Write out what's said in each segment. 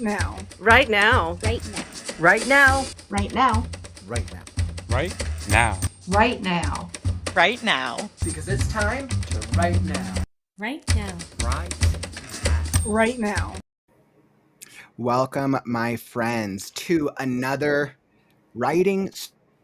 Now. Right now. Right now. Right now. Right now. Right now. Right now. Right now. Right now. Because it's time to right now. Right now. Right. Right now. Welcome, my friends, to another writing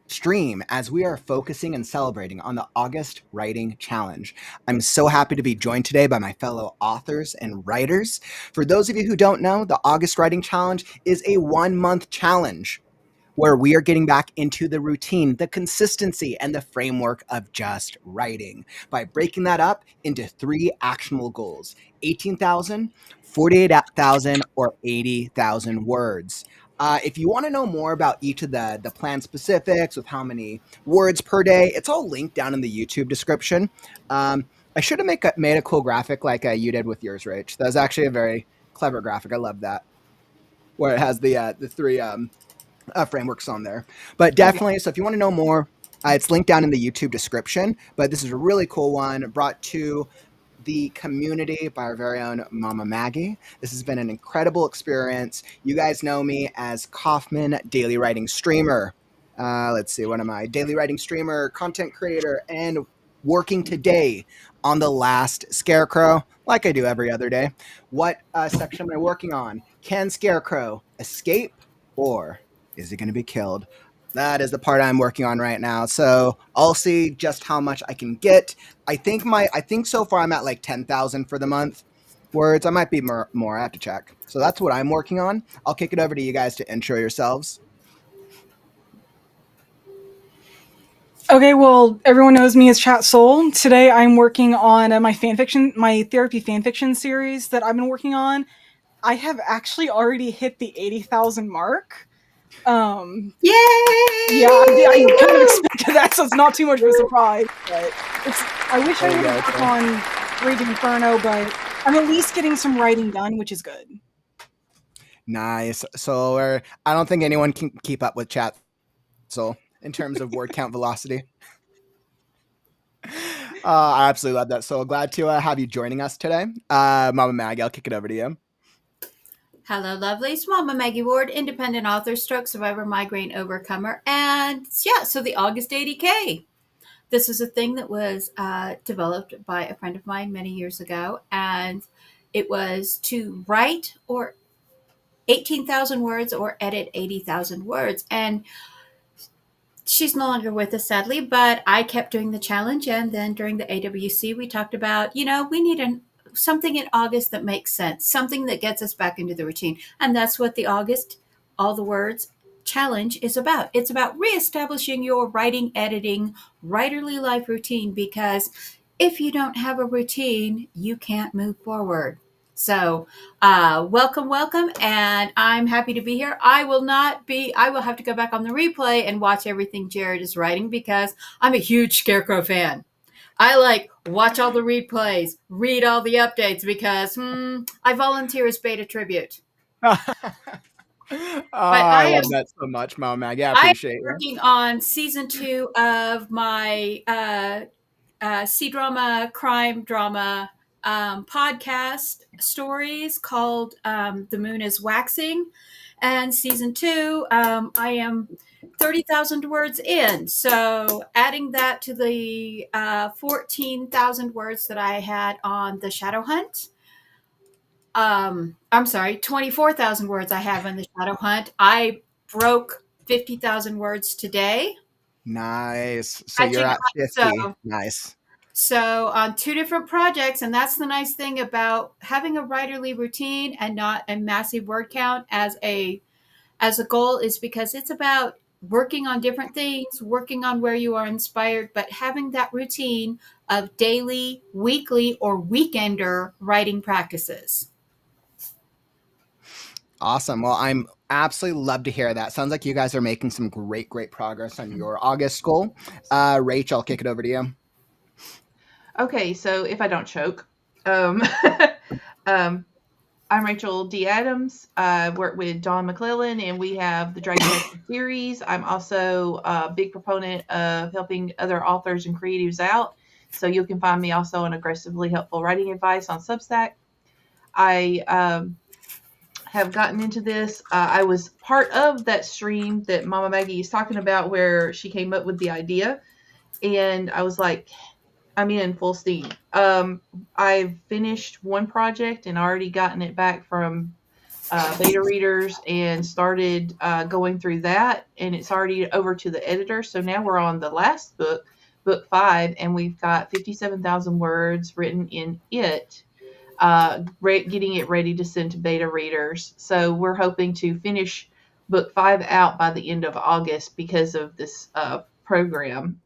stream as we are focusing and celebrating on the August Writing Challenge. I'm so happy to be joined today by my fellow authors and writers. For those of you who don't know, the August Writing Challenge is a 1-month challenge where we are getting back into the routine, the consistency, and the framework of just writing by breaking that up into 3 actionable goals: 18,000, 48,000, or 80,000 words. If you want to know more about each of the plan specifics with how many words per day, it's all linked down in the YouTube description. I should have made a cool graphic like you did with yours, Rach. That was actually a very clever graphic. I love that, where it has the 3 frameworks on there. But definitely, so if you want to know more, it's linked down in the YouTube description. But this is a really cool one brought to the community by our very own Mama Maggie. This has been an incredible experience. You guys know me as Kaufman, daily writing streamer. Let's see, what am I? Daily writing streamer, content creator, and working today on the last Scarecrow, like I do every other day. What section am I working on? Can Scarecrow escape, or is he going to be killed? That is the part I'm working on right now. So I'll see just how much I can get. I think so far I'm at like 10,000 for the month words. I might be more. I have to check. So that's what I'm working on. I'll kick it over to you guys to intro yourselves. Okay, well, everyone knows me as Chat Soul. Today I'm working on my therapy fanfiction series that I've been working on. I have actually already hit the 80,000 mark. Yay! Yeah, I kind of expected that, so it's not too much of a surprise. But I wish I would work on Rage Inferno, but I'm at least getting some writing done, which is good. Nice. So I don't think anyone can keep up with Chat Soul in terms of word count velocity. I absolutely love that. So glad to have you joining us today. Mama Maggie, I'll kick it over to you. Hello, lovelies. Mama Maggie Ward, independent author, stroke survivor, migraine overcomer. And yeah, so the August 80K. This is a thing that was developed by a friend of mine many years ago. And it was to write or 18,000 words or edit 80,000 words. And she's no longer with us, sadly, but I kept doing the challenge. And then during the AWC, we talked about, we need something in August that makes sense, something that gets us back into the routine. And that's what the August All the Words challenge is about. It's about reestablishing your writing, editing, writerly life routine, because if you don't have a routine, you can't move forward. So welcome. And I'm happy to be here. I will have to go back on the replay and watch everything Jared is writing, because I'm a huge Scarecrow fan. I watch all the replays, read all the updates, because I volunteer as beta tribute. I love that so much, Mama Maggie. I appreciate it. I'm working on season 2 of my C-drama, crime drama podcast stories called The Moon is Waxing. And season 2, I am 30,000 words in. So adding that to the 14,000 words that I had on the Shadow Hunt. I'm sorry, 24,000 words I have in the Shadow Hunt. I broke 50,000 words today. Nice. So you're at 50. Nice. So on 2 different projects, and that's the nice thing about having a writerly routine and not a massive word count as a goal, is because it's about working on different things, working on where you are inspired, but having that routine of daily, weekly, or weekender writing practices. Awesome. Well, I'm absolutely love to hear that. Sounds like you guys are making some great progress on your August goal. Rach, I'll kick it over to you. Okay, so if I don't choke, I'm Rachel D. Adams. I work with Dawn McClellan, and we have the Dragon Nation series. I'm also a big proponent of helping other authors and creatives out. So you can find me also on Aggressively Helpful Writing Advice on Substack. I have gotten into this. I was part of that stream that Mama Maggie is talking about where she came up with the idea. And I was like, I'm in full steam. I've finished one project and already gotten it back from beta readers and started going through that. And it's already over to the editor. So now we're on the last book, book 5, and we've got 57,000 words written in it, getting it ready to send to beta readers. So we're hoping to finish book 5 out by the end of August because of this program.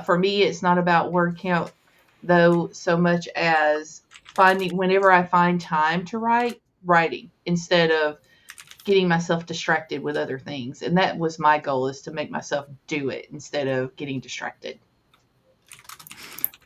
For me, it's not about word count, though, so much as finding, whenever I find time to writing instead of getting myself distracted with other things. And that was my goal, is to make myself do it instead of getting distracted.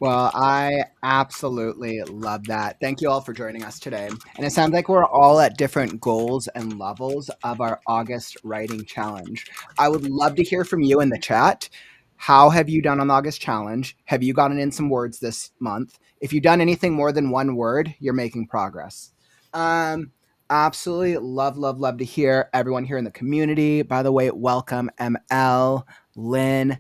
Well, I absolutely love that. Thank you all for joining us today. And it sounds like we're all at different goals and levels of our August writing challenge. I would love to hear from you in the chat. How have you done on the August challenge? Have you gotten in some words this month? If you've done anything more than one word, you're making progress. Absolutely love to hear everyone here in the community. By the way, welcome ML, Lynn,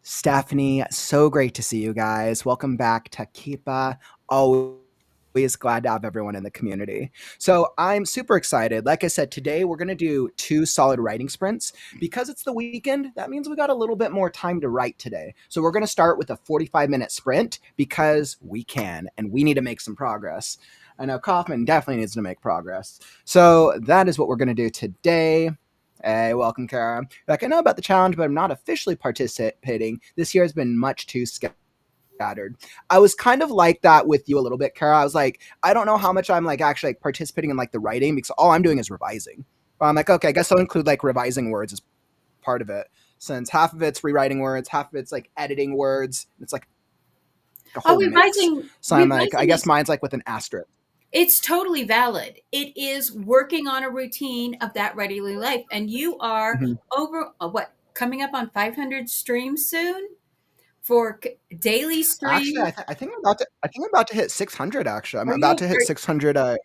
Stephanie. So great to see you guys. Welcome back, Takipa. Always glad to have everyone in the community. So I'm super excited. Like I said, today we're going to do 2 solid writing sprints. Because it's the weekend, that means we got a little bit more time to write today. So we're going to start with a 45-minute sprint because we can, and we need to make some progress. I know Kaufman definitely needs to make progress. So that is what we're going to do today. Hey, welcome, Kara. Like, I know about the challenge, but I'm not officially participating. This year has been much too scattered. I was kind of like that with you a little bit, Kara. I was like, I don't know how much I'm like actually like participating in like the writing, because all I'm doing is revising. But I'm like, okay, I guess I'll include like revising words as part of it, since half of it's rewriting words, half of it's like editing words. It's like a whole mix. So I'm like, I guess mine's like with an asterisk. It's totally valid. It is working on a routine of that regular life. And you are over, coming up on 500 streams soon for daily streams? Actually, I think I'm about to hit 600. Actually, I'm about to hit 600. How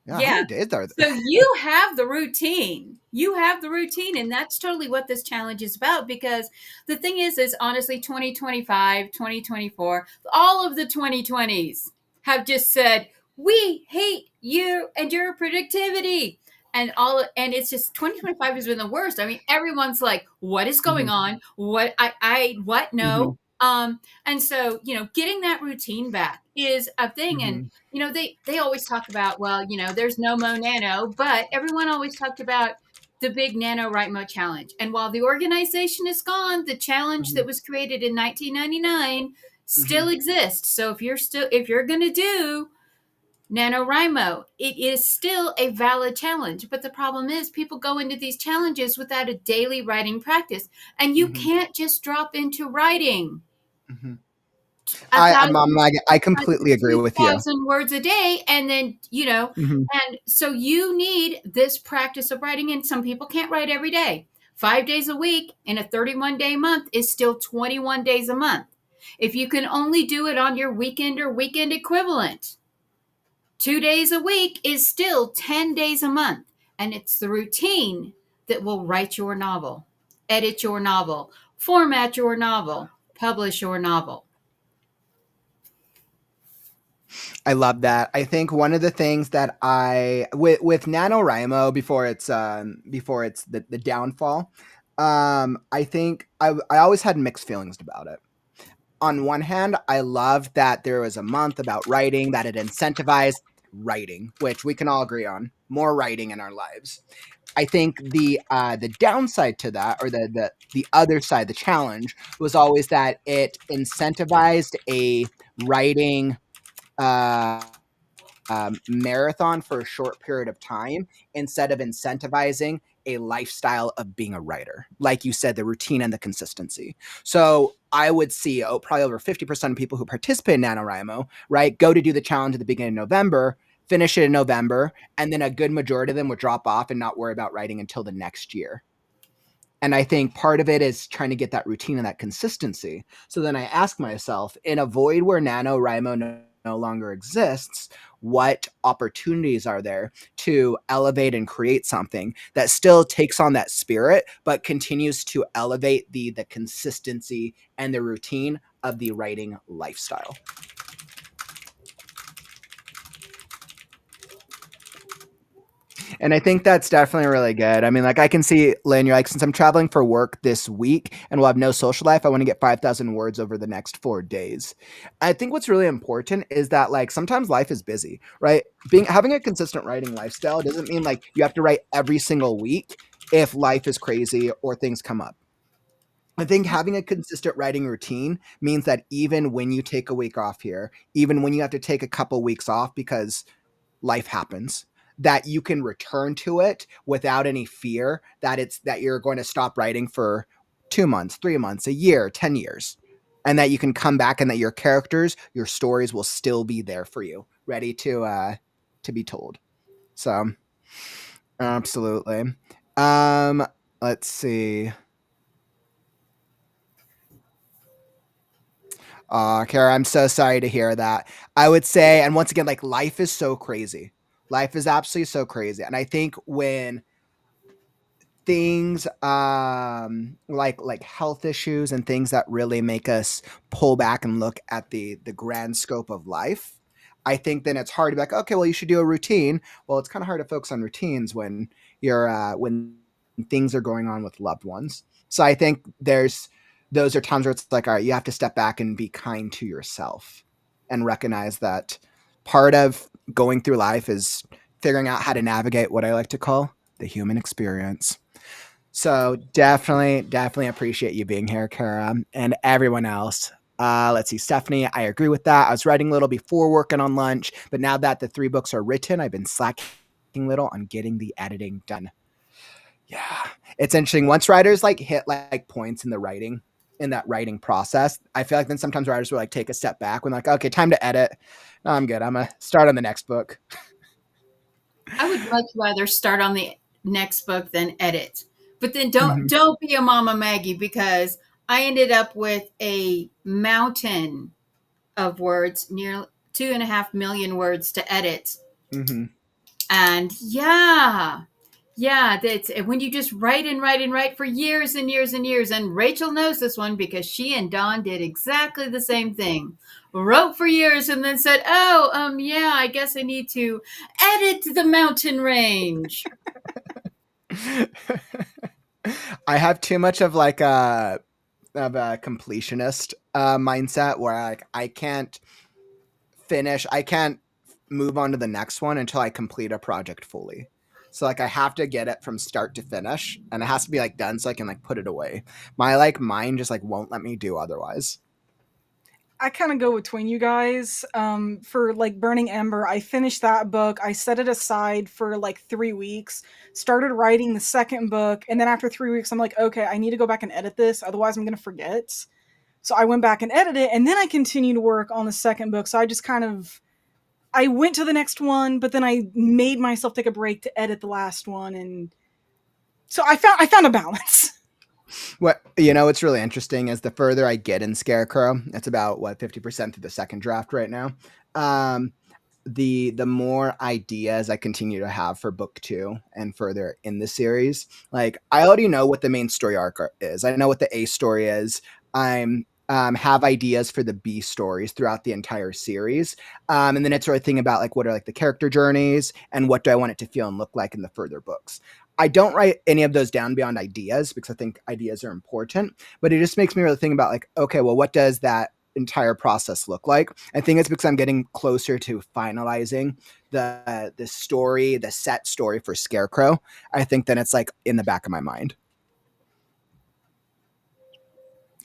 many days are there? So you have the routine. You have the routine, and that's totally what this challenge is about. Because the thing is honestly, 2025, 2024, all of the 2020s have just said, we hate you and your productivity. And it's just 2025 has been the worst. I mean, everyone's like, what is going on? What no. And so, getting that routine back is a thing. And, they always talk about, well, there's no Mo Nano, but everyone always talked about the big NaNoWriMo challenge. And while the organization is gone, the challenge that was created in 1999 still exists. So if you're going to do NaNoWriMo, it is still a valid challenge. But the problem is people go into these challenges without a daily writing practice. And you can't just drop into writing. I completely agree with you. 2,000 words a day, and then and so you need this practice of writing. And some people can't write every day. 5 days a week in a 31-day month is still 21 days a month. If you can only do it on your weekend or weekend equivalent, 2 days a week is still 10 days a month. And it's the routine that will write your novel, edit your novel, format your novel, publish your novel. I love that. I think one of the things that with NaNoWriMo before it's the downfall, I think I always had mixed feelings about it. On one hand, I loved that there was a month about writing, that it incentivized writing, which we can all agree on, more writing in our lives. I think the downside to that, or the other side, the challenge, was always that it incentivized a writing marathon for a short period of time instead of incentivizing a lifestyle of being a writer. Like you said, the routine and the consistency. So I would see probably over 50% of people who participate in NaNoWriMo, right, go to do the challenge at the beginning of November, finish it in November, and then a good majority of them would drop off and not worry about writing until the next year. And I think part of it is trying to get that routine and that consistency. So then I ask myself, in a void where NaNoWriMo no longer exists, what opportunities are there to elevate and create something that still takes on that spirit, but continues to elevate the consistency and the routine of the writing lifestyle. And I think that's definitely really good. I mean, like I can see, Lynn, you're like, since I'm traveling for work this week and will have no social life, I want to get 5,000 words over the next 4 days. I think what's really important is that like sometimes life is busy, right? Having a consistent writing lifestyle doesn't mean like you have to write every single week if life is crazy or things come up. I think having a consistent writing routine means that even when you take a week off here, even when you have to take a couple weeks off because life happens, that you can return to it without any fear that you're going to stop writing for 2 months, 3 months, a year, 10 years, and that you can come back and that your characters, your stories will still be there for you, ready to be told. So absolutely. Let's see. Kara, I'm so sorry to hear that. I would say, and once again, like life is so crazy. Life is absolutely so crazy. And I think when things like health issues and things that really make us pull back and look at the grand scope of life, I think then it's hard to be like, okay, well, you should do a routine. Well, it's kind of hard to focus on routines when when things are going on with loved ones. So I think those are times where it's like, all right, you have to step back and be kind to yourself and recognize that part of going through life is figuring out how to navigate what I like to call the human experience. So definitely appreciate you being here, Kara, and everyone else. Let's see, Stephanie, I agree with that. I was writing a little before working on lunch, but now that the 3 books are written, I've been slacking a little on getting the editing done. Yeah, it's interesting. Once writers like hit like points in that writing process, I feel like then sometimes writers will like take a step back when like, okay, time to edit. No, I'm good. I'm gonna start on the next book. I would much rather start on the next book than edit. But then Mhm. don't be a Mama Maggie, because I ended up with a mountain of words, near 2.5 million words to edit. Mhm. And yeah, that's when you just write and write and write for years and years and years. And Rachel knows this one because she and Dawn did exactly the same thing. Wrote for years and then said, "Oh, yeah, I guess I need to edit the mountain range." I have too much of like a completionist mindset where like I can't move on to the next one until I complete a project fully. So like I have to get it from start to finish and it has to be like done so I can like put it away. My like mind just like won't let me do otherwise. I kind of go between you guys. For like Burning Ember, I finished that book. I set it aside for like 3 weeks, started writing the second book, and then after 3 weeks, I'm like, okay, I need to go back and edit this, otherwise I'm gonna forget. So I went back and edited it, and then I continued to work on the second book. So I just kind of I went to the next one, but then I made myself take a break to edit the last one, and so I found a balance. What what's really interesting is the further I get in Scarecrow, it's about what 50% through the second draft right now. Um, the more ideas I continue to have for book 2 and further in the series, like I already know what the main story arc is. I know what the A story is. I'm have ideas for the B stories throughout the entire series, and then it's sort of thing about like what are like the character journeys and what do I want it to feel and look like in the further books. I don't write any of those down beyond ideas because I think ideas are important, but it just makes me really think about like, okay, well, what does that entire process look like? I think it's because I'm getting closer to finalizing the story, the set story for Scarecrow. I think then it's like in the back of my mind.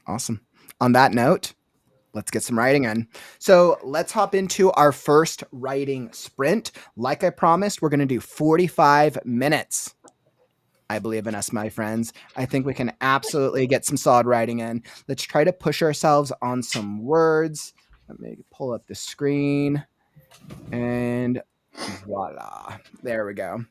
Awesome. On that note, let's get some writing in. So let's hop into our first writing sprint. Like I promised, we're going to do 45 minutes. I believe in us, my friends. I think we can absolutely get some solid writing in. Let's try to push ourselves on some words. Let me pull up the screen. And voila. There we go.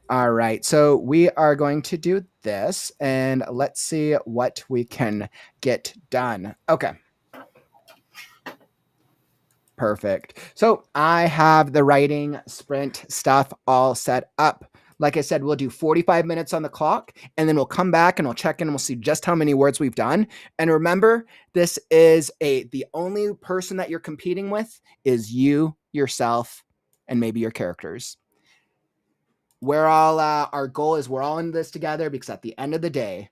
All right. So we are going to do this and let's see what we can get done. Okay. Perfect. So I have the writing sprint stuff all set up. Like I said, we'll do 45 minutes on the clock, and then we'll come back and we'll check in and we'll see just how many words we've done. And remember, this is the only person that you're competing with is you, yourself, and maybe your characters. We're all our goal is we're all in this together, because at the end of the day,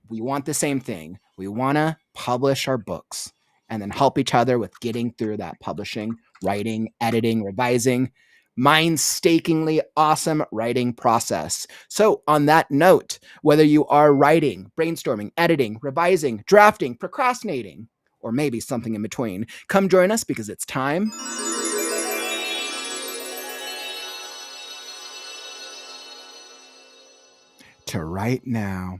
we want the same thing. We want to publish our books and then help each other with getting through that publishing, writing, editing, revising, mindstakingly awesome writing process. So on that note, whether you are writing, brainstorming, editing, revising, drafting, procrastinating, or maybe something in between, come join us, because it's time to write now.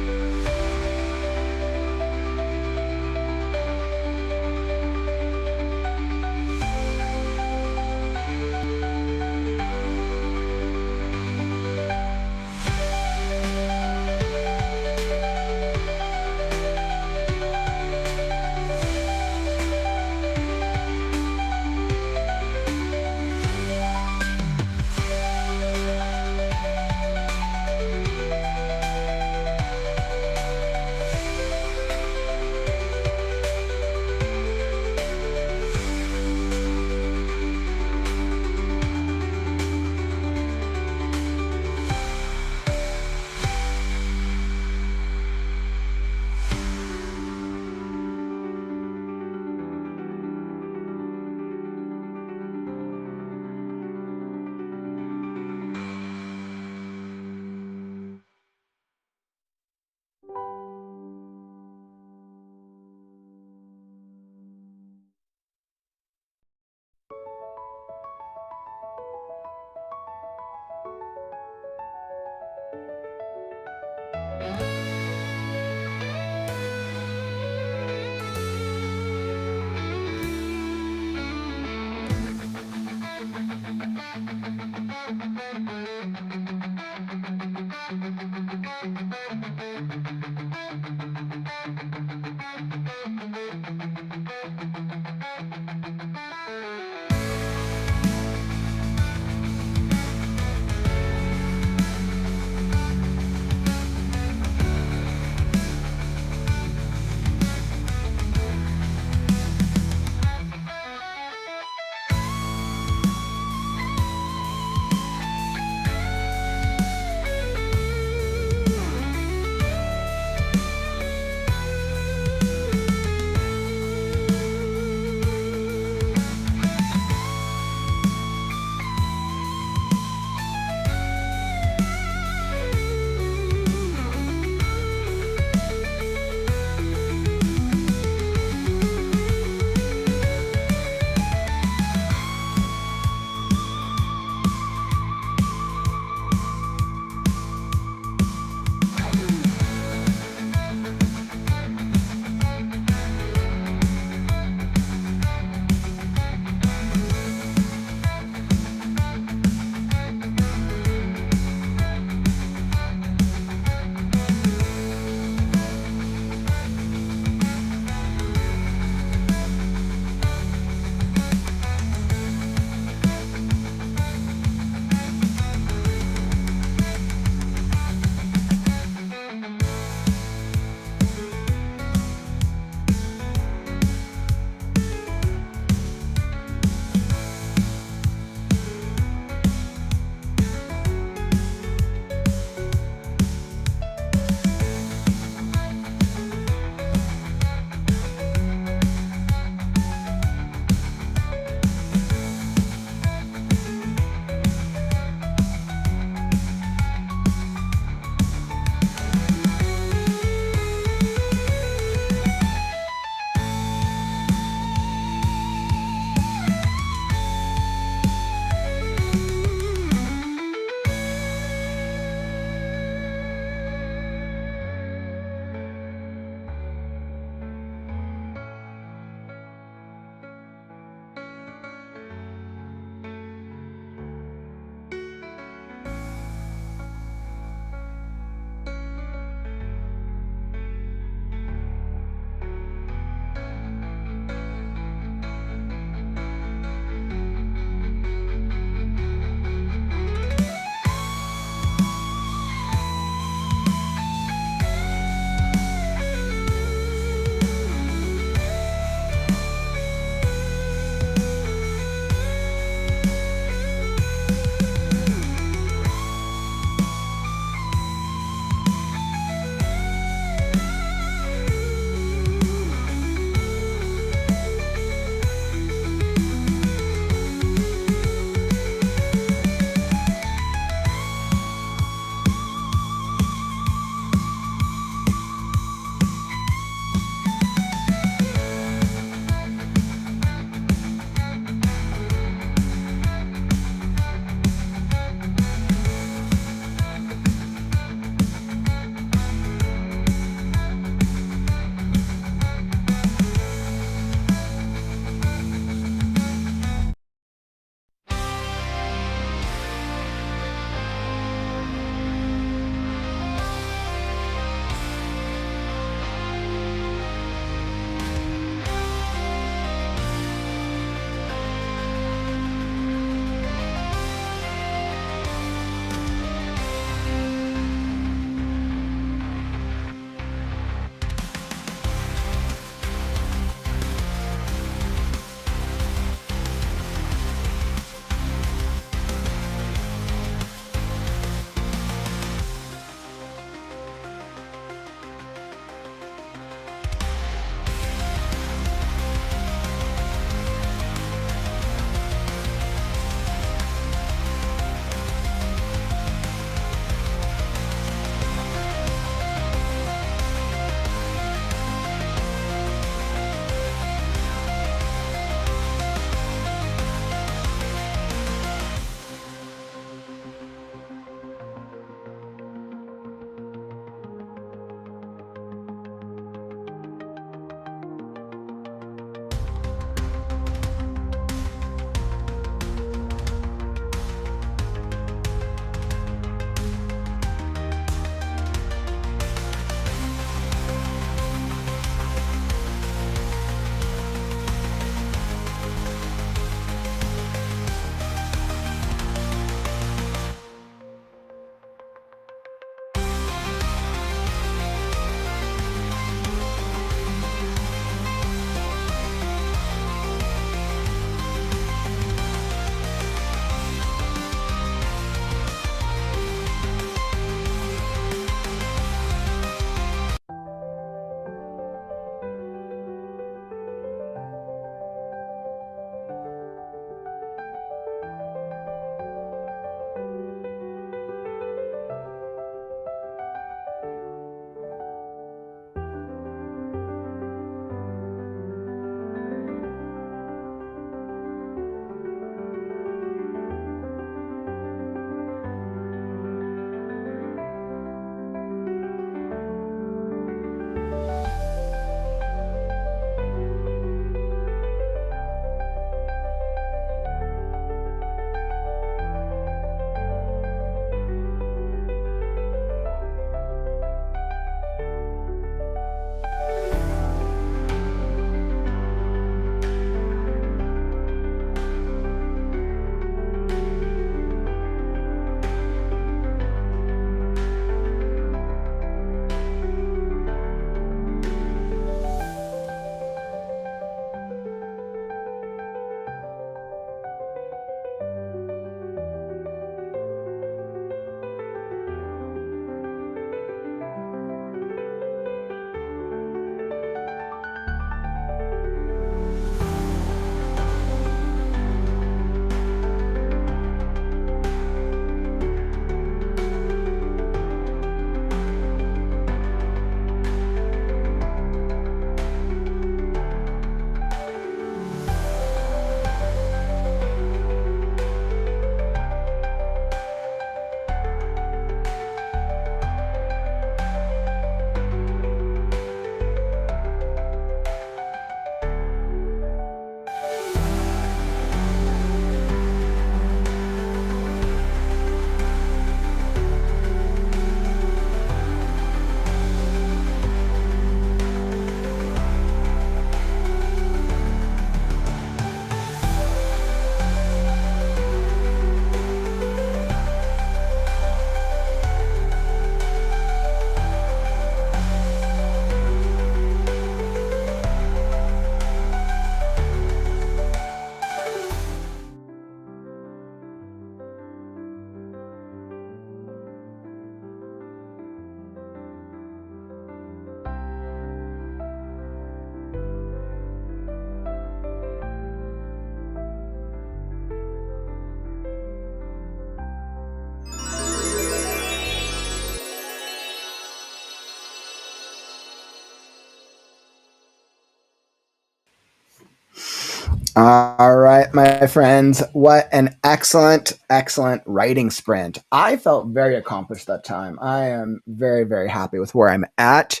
All right, my friends. What an excellent, excellent writing sprint. I felt very accomplished that time. I am very, very happy with where I'm at.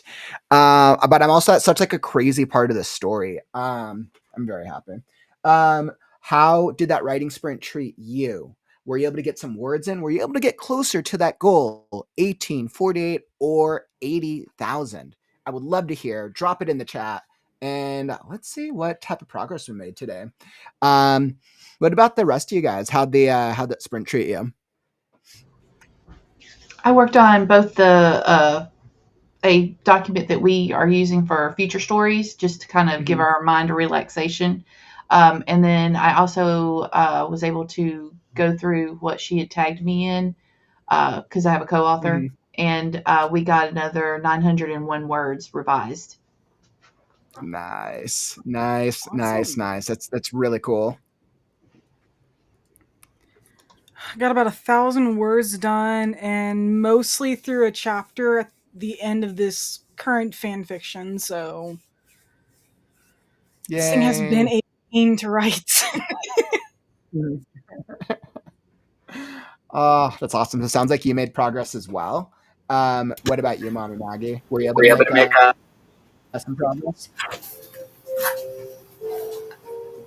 But I'm also at such like a crazy part of the story. I'm very happy. How did that writing sprint treat you? Were you able to get some words in? Were you able to get closer to that goal, 1848 or 80,000? I would love to hear. Drop it in the chat. And let's see what type of progress we made today. Um, what about the rest of you guys? How'd that sprint treat you? I worked on both the a document that we are using for future stories, just to kind of give Mhm. our mind a relaxation. And then I also was able to go through what she had tagged me in because I have a co-author, Mhm. and we got another 901 words revised. Nice, nice, nice, Awesome. nice. That's really cool. I got about 1,000 words done, and mostly through a chapter at the end of this current fan fiction. So this thing has been Yay. a pain to write. Mhm. Oh, that's awesome. It sounds like you made progress as well. What about you, Mommy Maggie? Were you able to make some progress?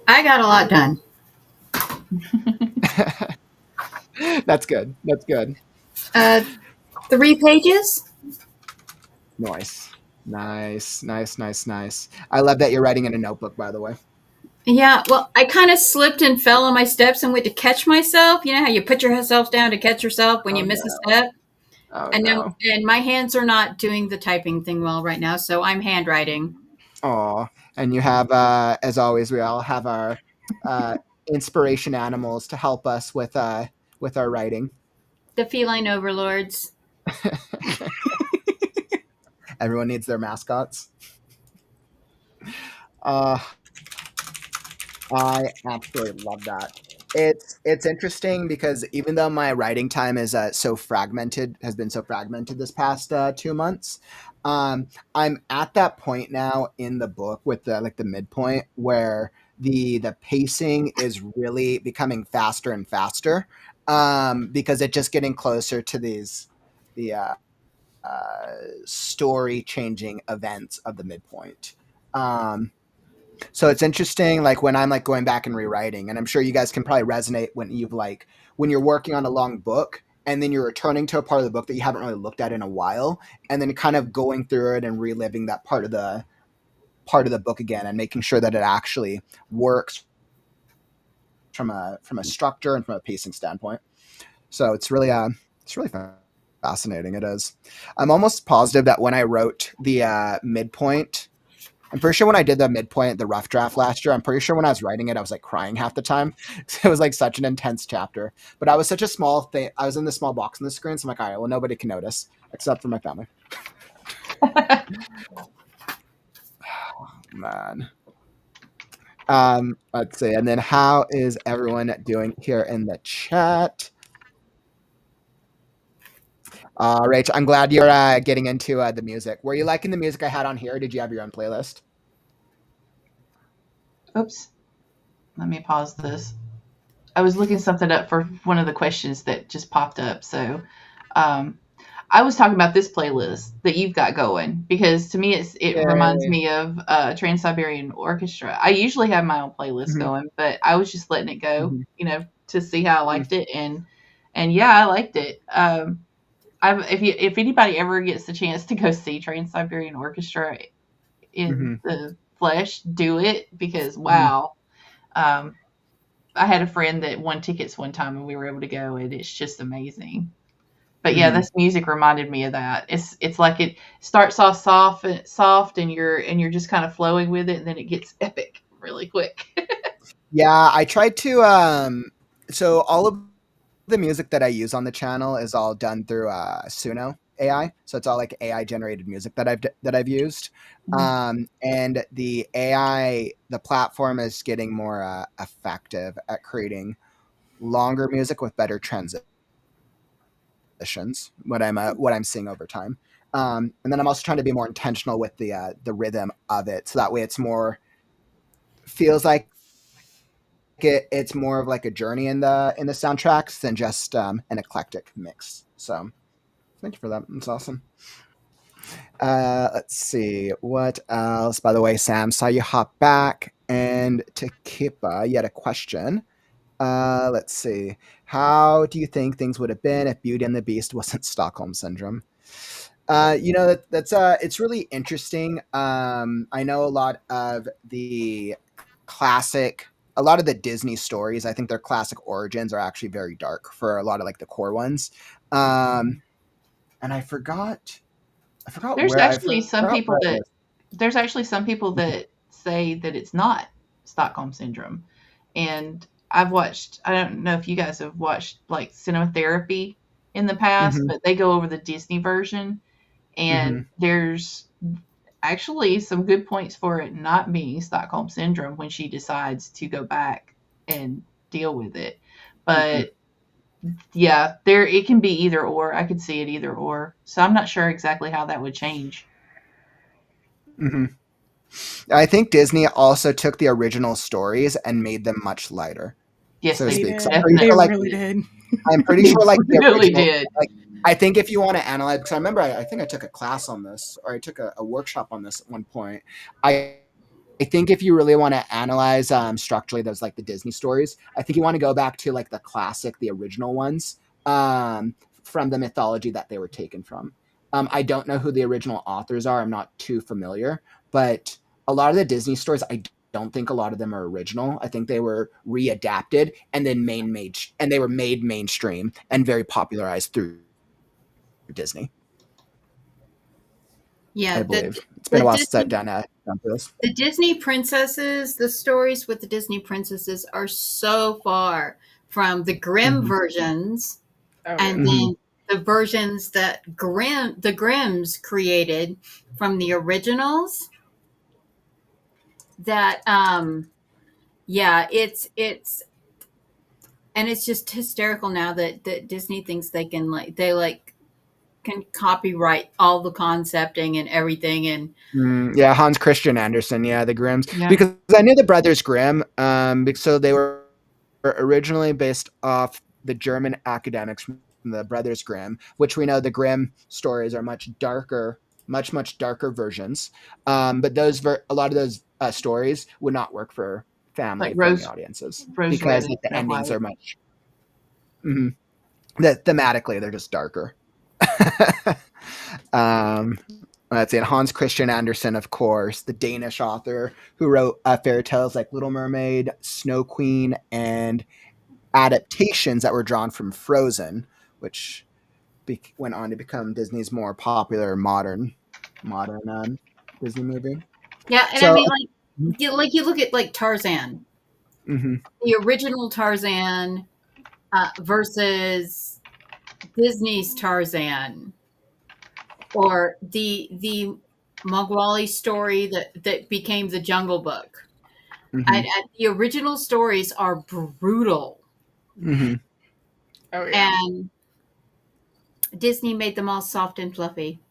I got a lot done. That's good. That's good. Uh, 3 pages. Nice. Nice, nice, nice, nice. I love that you're writing in a notebook, by the way. Yeah, well, I kind of slipped and fell on my steps and went to catch myself. You know how you put yourself down to catch yourself when Oh you miss a no. step? Oh And now, no. and my hands are not doing the typing thing well right now, so I'm handwriting. Oh, and you have, as always, we all have our uh, inspiration animals to help us with our writing. The feline overlords. Everyone needs their mascots. Uh, I absolutely love that. It's interesting because even though my writing time is so fragmented, has been so fragmented this past 2 months, I'm at that point now in the book with the midpoint where the pacing is really becoming faster and faster because it's just getting closer to the story changing events of the midpoint. Um, so it's interesting, like when I'm like going back and rewriting, and I'm sure you guys can probably resonate when when you're working on a long book and then you're returning to a part of the book that you haven't really looked at in a while, and then kind of going through it and reliving that part of the book again and making sure that it actually works from a structure and from a pacing standpoint. So it's really fascinating. It is. I'm almost positive that when I wrote the midpoint, I'm pretty sure when I did the midpoint, the rough draft last year, I'm pretty sure when I was writing it, I was like crying half the time. It was like such an intense chapter. But I was such a small thing. I was in the small box on the screen. So I'm like, all right, well, nobody can notice except for my family. Man. Let's see. And then how is everyone doing here in the chat? Rach, I'm glad you're getting into the music. Were you liking the music I had on here? Or did you have your own playlist? Oops. Let me pause this. I was looking something up for one of the questions that just popped up. So, um, I was talking about this playlist that you've got going because to me it reminds Yay. me of Trans Siberian Orchestra. I usually have my own playlist Mhm, going, but I was just letting it go, mhm, to see how I mhm, liked it, and yeah, I liked it. If anybody ever gets the chance to go see Trans Siberian Orchestra in mhm, the flesh, do it because mhm, wow. Um, I had a friend that won tickets one time and we were able to go, and it's just amazing. But yeah, mhm. this music reminded me of that. It's like it starts off soft, and you're just kind of flowing with it, and then it gets epic really quick. Yeah, I tried to so all of the music that I use on the channel is all done through Suno AI. So it's all like AI generated music that I've used. Mhm. And the AI, the platform is getting more effective at creating longer music with better transitions. What I'm seeing over time. And then I'm also trying to be more intentional with the rhythm of it, so that way it's more feels like it's more of like a journey in the soundtracks than just an eclectic mix. So thank you for that. That's awesome. Let's see what else. By the way, Sam, saw you hop back, and to Kippa, you had a question. Let's see. How do you think things would have been if Beauty and the Beast wasn't Stockholm Syndrome? That's it's really interesting. I know a lot of the Disney stories. I think their classic origins are actually very dark for a lot of like the core ones. And I forgot There's where I actually some forgot people where it that was. there's actually some people that say that it's not Stockholm syndrome. And I don't know if you guys have watched like Cinema Therapy in the past, Mm-hmm, but they go over the Disney version, mm-hmm, and there's actually some good points for it not being Stockholm syndrome when she decides to go back and deal with it. mm-hmm, But yeah, there it can be either or. I could see it either or. So I'm not sure exactly how that would change. mm-hmm. I think Disney also took the original stories and made them much lighter, Yes, so to they They speak. So did. I'm pretty They sure, definitely like, really did. did. They the really original, did. like, I think if you want to analyze, because I remember I think I took a class on this, or I took a workshop on this at one point. I I think if you really want to analyze structurally those like the Disney stories, I think you want to go back to like the classic, the original ones from the mythology that they were taken from. I don't know who the original authors are. I'm not too familiar, but a lot of the Disney stories, I don't think a lot of them are original. I think they were readapted and then they were made mainstream and very popularized through Disney. Yeah, I believe it's been the a while since I've Disney done this. the Disney princesses, the stories with the Disney princesses are so far from the Grimm Mm-hmm. versions, Oh and yeah. Mm-hmm. then the versions that the Grimms created from the originals. That yeah, it's and it's just hysterical now that Disney thinks they can copyright all the concepting and everything. And Yeah, Hans Christian Andersen. Yeah, the Grimms. Yeah. Because I knew the Brothers Grimm. So they were originally based off the German academics from the Brothers Grimm, which we know the Grimm stories are much darker, much darker versions. But a lot of those stories would not work for Like family-friendly audiences Rose Red because and like, the Snow endings White. are much. Mhm. That thematically they're just darker. um, let's see, and Hans Christian Andersen, of course, the Danish author who wrote fairy tales like Little Mermaid, Snow Queen, and adaptations that were drawn from Frozen, which went on to become Disney's more popular modern Disney movie. yeah, and I So, mean, you look at like Tarzan, mm-hmm, the original Tarzan versus Disney's Tarzan, or the Mowgli story that became the Jungle Book. mm-hmm, And the original stories are brutal, mm-hmm, Oh yeah. and Disney made them all soft and fluffy.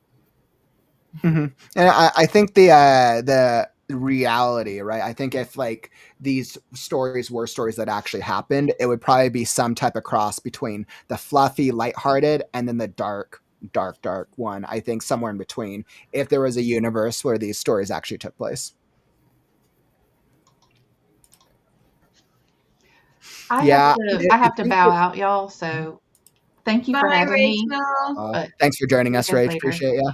mm-hmm. And I think the reality, right? I think if like these stories were stories that actually happened, it would probably be some type of cross between the fluffy, lighthearted, and then the dark one. I think somewhere in between, if there was a universe where these stories actually took place. Yeah, I have to bow out, y'all. So thank you for Bye, having me. Rachel. But thanks for joining see you us, guys Rach. later. Appreciate you.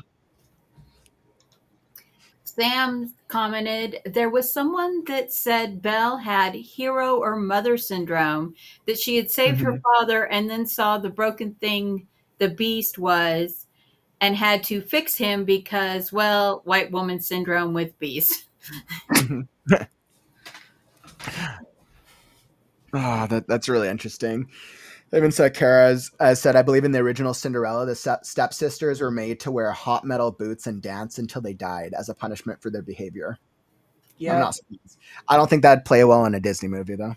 Sam commented there was someone that said Belle had hero or mother syndrome, that she had saved her father and then saw the broken thing the beast was and had to fix him because, well, white woman syndrome with beast. Oh, that's really interesting. Even Sakara has said, I believe in the original Cinderella, the stepsisters were made to wear hot metal boots and dance until they died as a punishment for their behavior. I'm Yep. not. I don't think that'd play well in a Disney movie, though.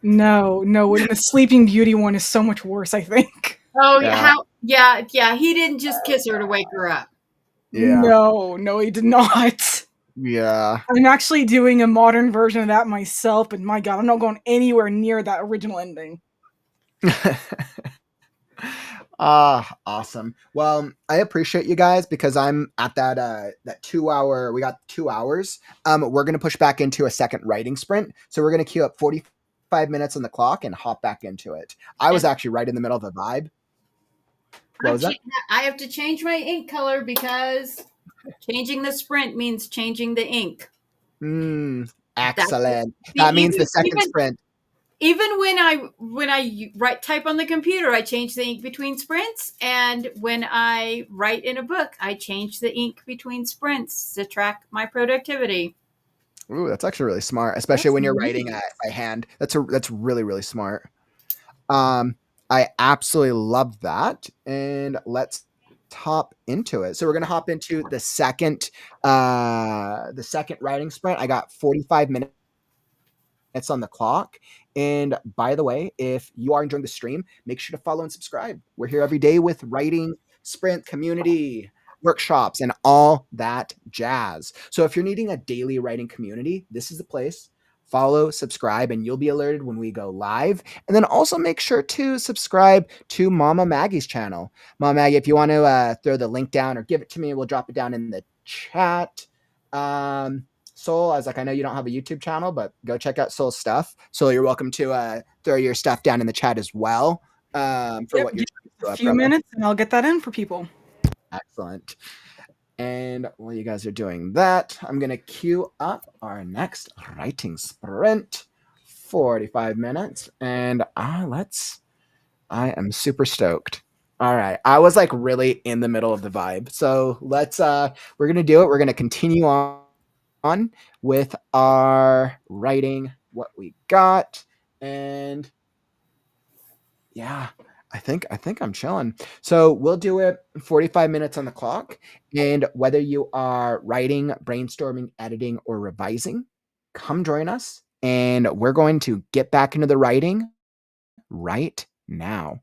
No, and the Sleeping Beauty one is so much worse, I think. Oh, Yeah. yeah. He didn't just kiss her to wake her up. Yeah. No, he did not. Yeah. I'm actually doing a modern version of that myself, but my god, I'm not going anywhere near that original ending. Awesome. Well, I appreciate you guys because I'm at that 2 hour. We got 2 hours. We're gonna push back into a second writing sprint, so we're gonna queue up 45 minutes on the clock and hop back into it. I was And actually right in the middle of the vibe. What was that? I have to change my ink color because changing the sprint means changing the ink. That's Excellent. That means the even second sprint. even when I write type on the computer, I change the ink between sprints, and when I write in a book, I change the ink between sprints to track my productivity. Ooh, that's actually really smart, especially That's when you're neat. writing by hand. That's really really smart. Um, I absolutely love that, and let's hop into it. So we're gonna hop into the second writing sprint. I got 45 minutes on the clock. And by the way, if you are enjoying the stream, make sure to follow and subscribe. We're here every day with writing, sprint, community, workshops, and all that jazz. So if you're needing a daily writing community, this is the place. Follow, subscribe, and you'll be alerted when we go live. And then also make sure to subscribe to Mama Maggie's channel. Mama Maggie, if you want to throw the link down or give it to me, we'll drop it down in the chat. Soul, I was like, I know you don't have a YouTube channel, but go check out Soul's stuff. Soul, you're welcome to throw your stuff down in the chat as well for Yep, what you're give trying to me do a up, few brother. minutes and I'll get that in for people. Excellent. And while you guys are doing that, I'm going to queue up our next writing sprint, 45 minutes. And I am super stoked. All right. I was like really in the middle of the vibe. So we're going to do it. We're going to continue on with our writing what we got. And yeah, I think I'm chilling. So we'll do it 45 minutes on the clock. And whether you are writing, brainstorming, editing, or revising, come join us. And we're going to get back into the writing right now.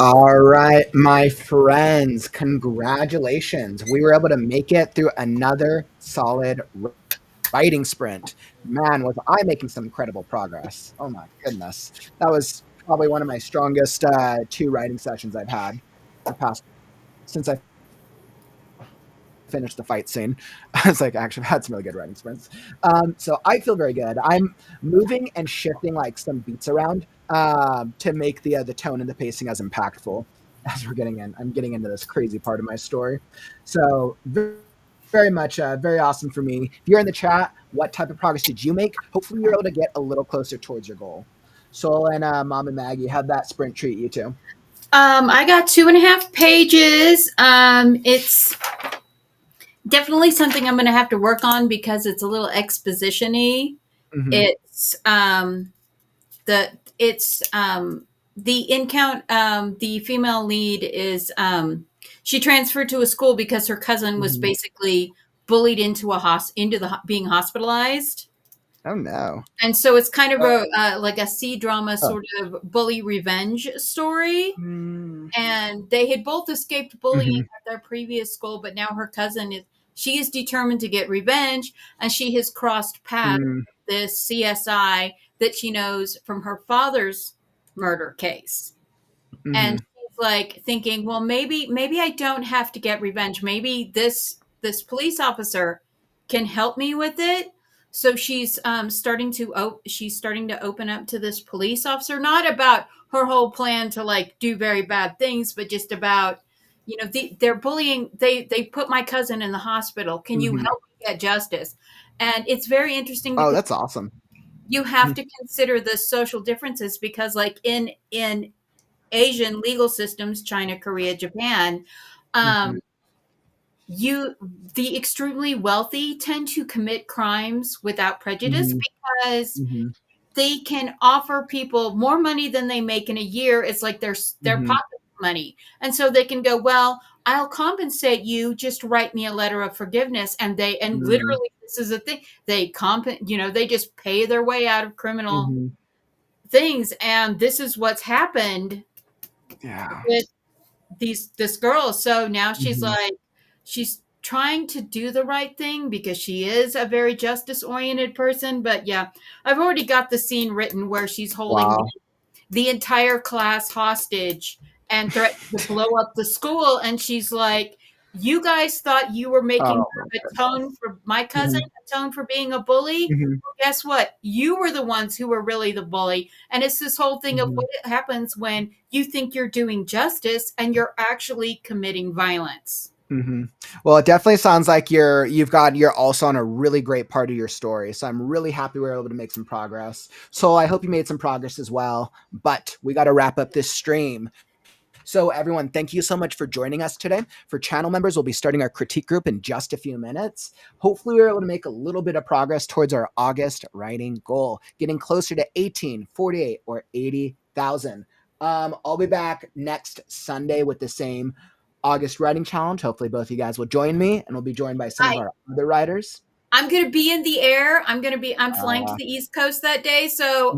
All right, my friends, congratulations. We were able to make it through another solid writing sprint. Man, was I making some incredible progress. Oh my goodness. That was probably one of my strongest two writing sessions I've had the past since I finished the fight scene. I was like, actually, I've had some really good writing sprints. So I feel very good. I'm moving and shifting like some beats around to make the tone and the pacing as impactful as we're getting in. I'm getting into this crazy part of my story. So very much, very awesome for me. If you're in the chat, what type of progress did you make? Hopefully you're able to get a little closer towards your goal. Sol and Mom and Maggie, how'd that sprint treat you two? I got 2.5 pages. It's definitely something I'm going to have to work on because it's a little exposition-y. Mhm. It's the in-count, the female lead is she transferred to a school because her cousin was basically bullied into being hospitalized. Oh no. And so it's kind of a like a C drama sort of bully revenge story. Mm. And they had both escaped bullying Mhm. at their previous school, but now her cousin she is determined to get revenge, and she has crossed paths Mm. with this CSI that she knows from her father's murder case. And Mhm. she's like thinking, well, maybe I don't have to get revenge. Maybe this police officer can help me with it. So she's starting to open up to this police officer, not about her whole plan to like do very bad things, but just about, they're bullying. They put my cousin in the hospital. Can you Mhm. help me get justice? And it's very interesting Oh, because that's awesome. you have Mhm. to consider the social differences because like in Asian legal systems, China, Korea, Japan, Mhm. um, you the extremely wealthy tend to commit crimes without prejudice Mhm. because Mhm. they can offer people more money than they make in a year. It's like their Mhm. pocket money, and so they can go, well, I'll compensate you. Just write me a letter of forgiveness, and Mhm. literally this is a thing. They just pay their way out of criminal Mhm. things, and this is what's happened Yeah. with this girl. So now Mhm. she's trying to do the right thing because she is a very justice oriented person. But yeah, I've already got the scene written where she's holding Wow. the entire class hostage and threatened to blow up the school. And she's like, you guys thought you were making Oh my atone goodness. for my cousin, Mhm. atone for being a bully. Mhm. Well, guess what? You were the ones who were really the bully. And it's this whole thing of Mhm. what happens when you think you're doing justice and you're actually committing violence. Mhm. Well, it definitely sounds like you're also on a really great part of your story. So I'm really happy we were able to make some progress. So I hope you made some progress as well. But we got to wrap up this stream. So everyone, thank you so much for joining us today. For channel members, we'll be starting our critique group in just a few minutes. Hopefully we're able to make a little bit of progress towards our August writing goal, getting closer to 18, 48, or 80,000. I'll be back next Sunday with the same August writing challenge. Hopefully both of you guys will join me, and we'll be joined by some of our other writers. I'm going to be in the air. I'm flying to the East Coast that day. So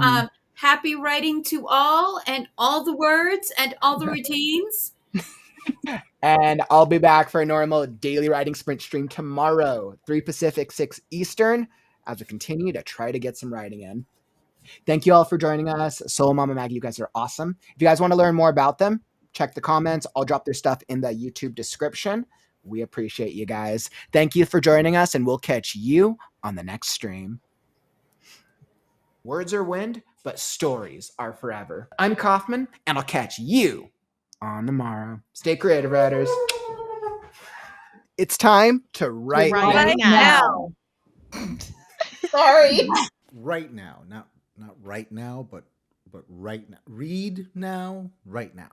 happy writing to all, and all the words and all the routines. And I'll be back for a normal daily writing sprint stream tomorrow, 3 Pacific, 6 Eastern, as we continue to try to get some writing in. Thank you all for joining us. Soul Mama Maggie, you guys are awesome. If you guys want to learn more about them, check the comments. I'll drop their stuff in the YouTube description. We appreciate you guys. Thank you for joining us, and we'll catch you on the next stream. Words are wind, but stories are forever. I'm Kaufman, and I'll catch you on tomorrow. Stay creative, writers. It's time to write Right now. Sorry. Right now, not right now, but right now. Read now, right now.